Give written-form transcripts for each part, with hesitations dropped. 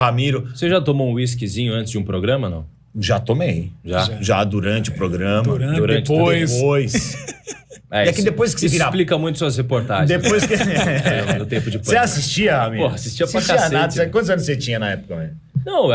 Ramiro. Você já tomou um whiskyzinho antes de um programa, não? Já tomei. Já durante o programa. Durante Depois. É, E é que depois que você isso vira... explica muito suas reportagens. Depois que... No tempo de Você assistia, Ramiro? Porra, assistia pra cacete. Nada. Quantos anos você tinha na época, velho? Não,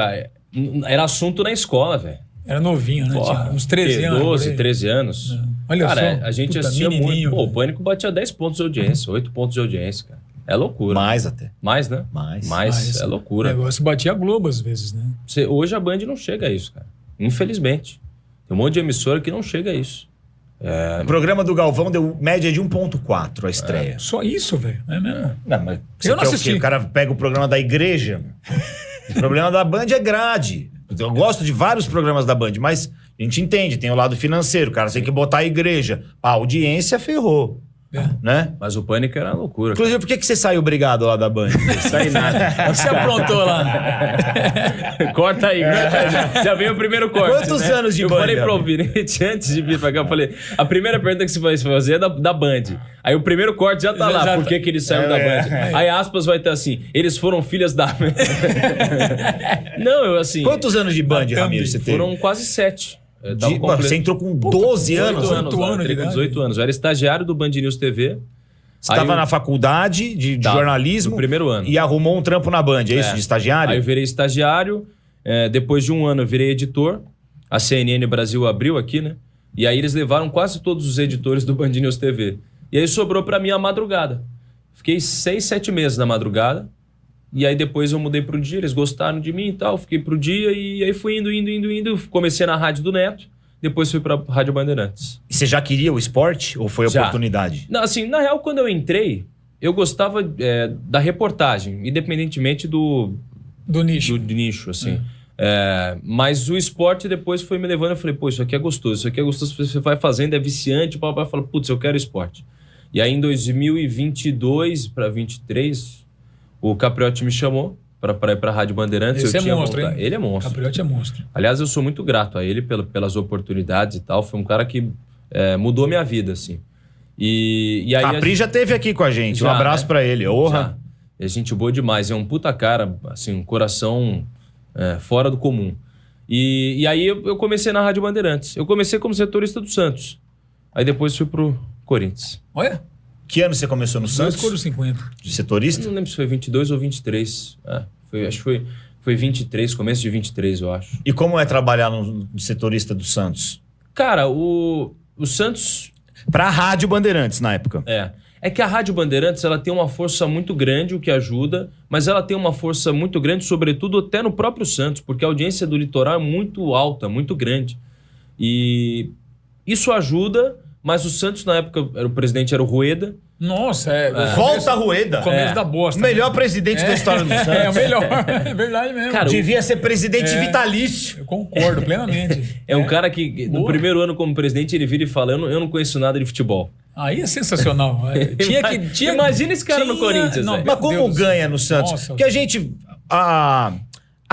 era assunto na escola, velho. Era novinho, né? Tinha uns 13 anos. 12, 13 anos. Olha cara, só. A gente assistia muito. Pô, o Pânico batia 10 pontos de audiência, 8 pontos de audiência, cara. É loucura. Mais até. Mais, né? Mais. É loucura. O negócio batia a Globo às vezes, né? Hoje a Band não chega a isso, cara. Infelizmente. Tem um monte de emissora que não chega a isso. O programa do Galvão deu média de 1,4 a estreia. Só isso, velho. É mesmo. Não, mas Eu não assisti. O cara pega o programa da igreja. O problema da Band é grade. Eu gosto de vários programas da Band, mas a gente entende, tem o lado financeiro. O cara tem que botar a igreja. A audiência ferrou. Né? Mas o Pânico era uma loucura. Inclusive, por que você saiu obrigado lá da Band? Não sai nada. Você aprontou lá. Corta aí. Já veio o primeiro corte. Quantos anos de eu Band? Eu falei pro Alvinete antes de vir pra cá, eu falei, a primeira pergunta que você vai fazer é da Band. Aí o primeiro corte já tá lá, por que ele saiu da Band. Aí aspas vai ter assim, eles foram filhas da... Não, eu assim... Quantos anos de Band, Ramiro, você teve? Foram quase 7. Você entrou com 12 anos? 18 anos, entrei com 18 anos. Eu era estagiário do Band News TV. Você estava na faculdade de jornalismo. No primeiro ano. E arrumou um trampo na Band, é isso? De estagiário? Aí eu virei estagiário. Depois de um ano eu virei editor. A CNN Brasil abriu aqui, né? E aí eles levaram quase todos os editores do Band News TV. E aí sobrou pra mim a madrugada. Fiquei 6, 7 meses na madrugada. E aí depois eu mudei pro dia, eles gostaram de mim e tal, fiquei pro dia e aí fui indo. Comecei na Rádio do Neto, depois fui pra Rádio Bandeirantes. E você já queria o esporte ou foi Já. oportunidade? Não, assim, na real, quando eu entrei, eu gostava da reportagem, independentemente do nicho. Do nicho, assim. Mas o esporte depois foi me levando, eu falei, pô, isso aqui é gostoso, você vai fazendo, é viciante, o papai fala, putz, eu quero esporte. E aí em 2022 para 2023... O Capriotti me chamou para ir para a Rádio Bandeirantes. Esse é monstro, hein? Ele é monstro. Capriotti é monstro. Aliás, eu sou muito grato a ele pelas oportunidades e tal. Foi um cara que mudou minha vida, assim. E aí Capri já esteve aqui com a gente. Um abraço para ele. Honra. É gente boa demais. É um puta cara, assim, um coração fora do comum. E aí eu comecei na Rádio Bandeirantes. Eu comecei como setorista do Santos. Aí depois fui pro Corinthians. Olha. Que ano você começou no Santos? 2,50. De setorista? Não lembro se foi 22 ou 23. Acho que foi 23, começo de 23, eu acho. E como é trabalhar no setorista do Santos? Cara, o Santos... Pra Rádio Bandeirantes, na época. É que a Rádio Bandeirantes ela tem uma força muito grande, o que ajuda, mas ela tem uma força muito grande, sobretudo até no próprio Santos, porque a audiência do litoral é muito alta, muito grande. E isso ajuda... Mas o Santos, na época, o presidente era o Rueda. Nossa, Volta Rueda. Começo da bosta. O melhor presidente da história do Santos. É o melhor. É verdade mesmo. Cara, devia ser presidente vitalício. Eu concordo plenamente. É um cara que, no primeiro ano como presidente, ele vira e fala, eu não conheço nada de futebol. Aí é sensacional. Imagina esse cara no Corinthians. Mas como ganha no Santos? Nossa. Porque a gente... A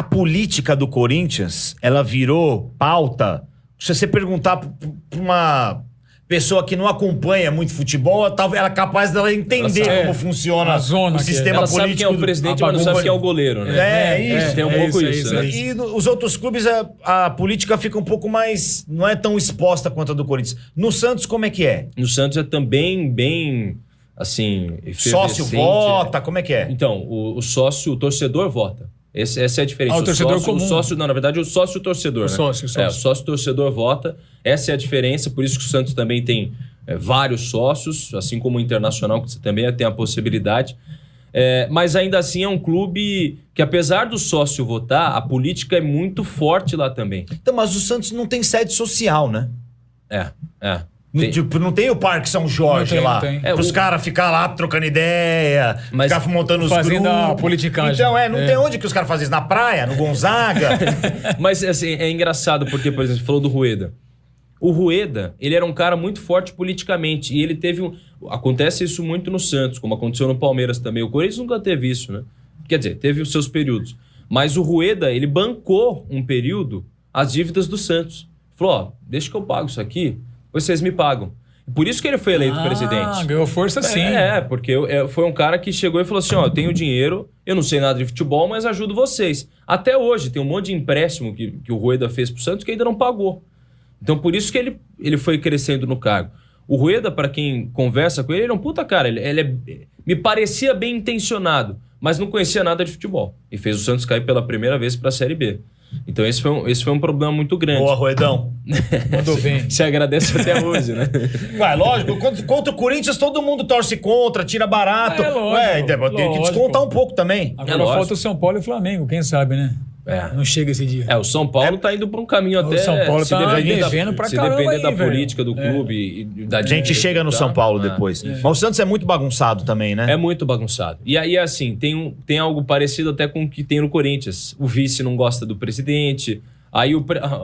política do Corinthians, ela virou pauta. Se você perguntar pra uma... pessoa que não acompanha muito futebol, ela é capaz dela entender como funciona o sistema ela político. Sabe quem é o presidente, mas não sabe quem é o goleiro, né? Isso. Tem um pouco isso, né? E os outros clubes, a política fica um pouco mais... Não é tão exposta quanto a do Corinthians. No Santos, como é que é? No Santos é também bem, assim... Sócio vota, como é que é? Então, o sócio, o torcedor vota. Essa é a diferença. O torcedor comum. O sócio, não, na verdade, o sócio-torcedor. O sócio. O sócio-torcedor vota. Essa é a diferença, por isso que o Santos também tem vários sócios, assim como o Internacional, que você também tem a possibilidade. Mas ainda assim é um clube que, apesar do sócio votar, a política é muito forte lá também. Então, mas o Santos não tem sede social, né? Tipo, não tem o Parque São Jorge lá. Para os caras ficar lá trocando ideia, ficar montando os fazendo grupos. a politicagem. Então, não tem onde que os caras fazem isso? Na praia, no Gonzaga? Mas, assim, é engraçado porque, por exemplo, você falou do Rueda. O Rueda, ele era um cara muito forte politicamente e ele teve Acontece isso muito no Santos, como aconteceu no Palmeiras também. O Corinthians nunca teve isso, né? Quer dizer, teve os seus períodos. Mas o Rueda, ele bancou um período as dívidas do Santos. Falou, deixa que eu pago isso aqui, depois vocês me pagam. Por isso que ele foi eleito presidente. Ganhou força sim. Porque foi um cara que chegou e falou assim, ó, eu tenho dinheiro, eu não sei nada de futebol, mas ajudo vocês. Até hoje, tem um monte de empréstimo que o Rueda fez pro Santos que ainda não pagou. Então, por isso que ele foi crescendo no cargo. O Rueda, para quem conversa com ele, é um puta cara. Me parecia bem intencionado, mas não conhecia nada de futebol. E fez o Santos cair pela primeira vez para a Série B. Então esse foi um problema muito grande. Boa, Ruedão. Mandou bem. Se agradece até hoje, né? Vai, lógico. Contra o Corinthians, todo mundo torce contra, tira barato. Tem que descontar um pouco também. Agora falta o São Paulo e o Flamengo, quem sabe, né? Não chega esse dia. O São Paulo tá indo para um caminho até... O São Paulo tá devendo pra caramba. Se depender da velho. política do clube e da A gente chega no São Paulo depois. Mas o Santos é muito bagunçado também, né? É muito bagunçado. E aí, assim, tem algo parecido até com o que tem no Corinthians. O vice não gosta do presidente... Aí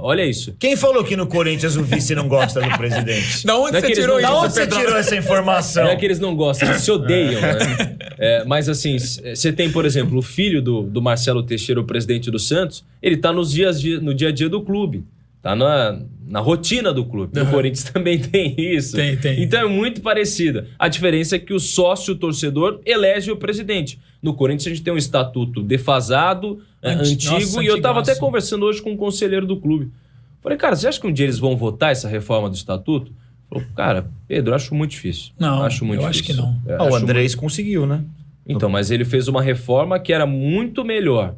olha isso. Quem falou que no Corinthians o vice não gosta do presidente? Da onde você tirou isso? Da onde você tirou essa informação? Não é que eles não gostam, eles se odeiam, né? Mas assim, você tem, por exemplo, o filho do Marcelo Teixeira, o presidente do Santos, ele tá no dia a dia do clube. Tá na rotina do clube. No Corinthians também tem isso. Tem. Então é muito parecida. A diferença é que o sócio torcedor elege o presidente. No Corinthians a gente tem um estatuto defasado, antigo, nossa, e eu tava até antigaço. conversando hoje com um conselheiro do clube. Falei, cara, você acha que um dia eles vão votar essa reforma do estatuto? Falou, cara, Pedro, acho muito difícil. Não, acho muito eu acho difícil. que não. O Andrés conseguiu, né? Então, mas ele fez uma reforma que era muito melhor.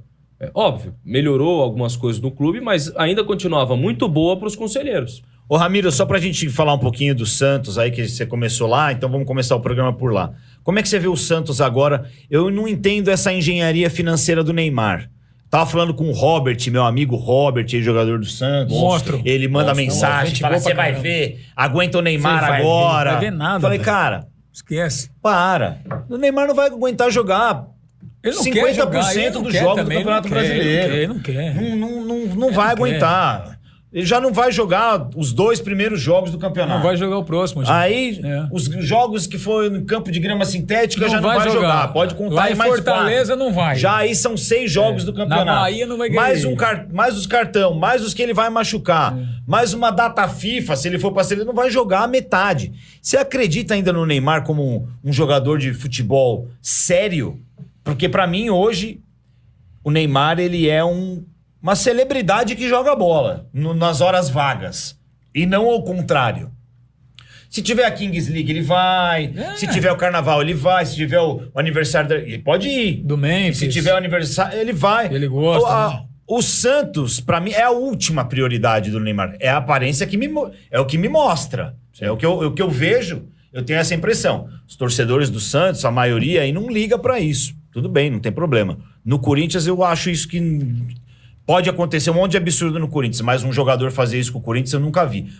Óbvio, melhorou algumas coisas no clube, mas ainda continuava muito boa para os conselheiros. Ô Ramiro, só pra gente falar um pouquinho do Santos aí, que você começou lá, então vamos começar o programa por lá. Como é que você vê o Santos agora? Eu não entendo essa engenharia financeira do Neymar. Tava falando com o Robert, meu amigo Robert, jogador do Santos. Monstro. Ele manda mensagem, gente fala, boa pra você vai caramba. ver, aguenta o Neymar Você vai agora. ver, vai ver nada, Falei, velho. cara, Esquece. para. O Neymar não vai aguentar jogar Ele não 50% quer jogar, ele não dos quer jogos também, do Campeonato ele não quer, Brasileiro. Ele não quer. Não vai não aguentar. Ele já não vai jogar os 2 primeiros jogos do campeonato. Não vai jogar o próximo. gente. Aí, É. os jogos que foi no campo de grama sintética já não vai jogar. Pode contar Lá em em mais Fortaleza 4. não vai. Já aí são 6 jogos do campeonato. Na Bahia não vai ganhar. Mais os cartão, mais os que ele vai machucar. Mais uma data FIFA, se ele for pra ele não vai jogar a metade. Você acredita ainda no Neymar como um jogador de futebol sério? Porque pra mim hoje o Neymar ele é uma celebridade que joga bola nas horas vagas. E não ao contrário. Se tiver a Kings League, ele vai. Se tiver o Carnaval, ele vai. Se tiver o aniversário, ele pode ir. Do Memphis. Se tiver o aniversário, ele vai. Ele gosta, né? O Santos, pra mim, é a última prioridade do Neymar. É a aparência é o que me mostra. É o que eu vejo. Eu tenho essa impressão. Os torcedores do Santos, a maioria aí, não liga pra isso. Tudo bem, não tem problema. No Corinthians, eu acho isso que... Pode acontecer um monte de absurdo no Corinthians, mas um jogador fazer isso com o Corinthians eu nunca vi.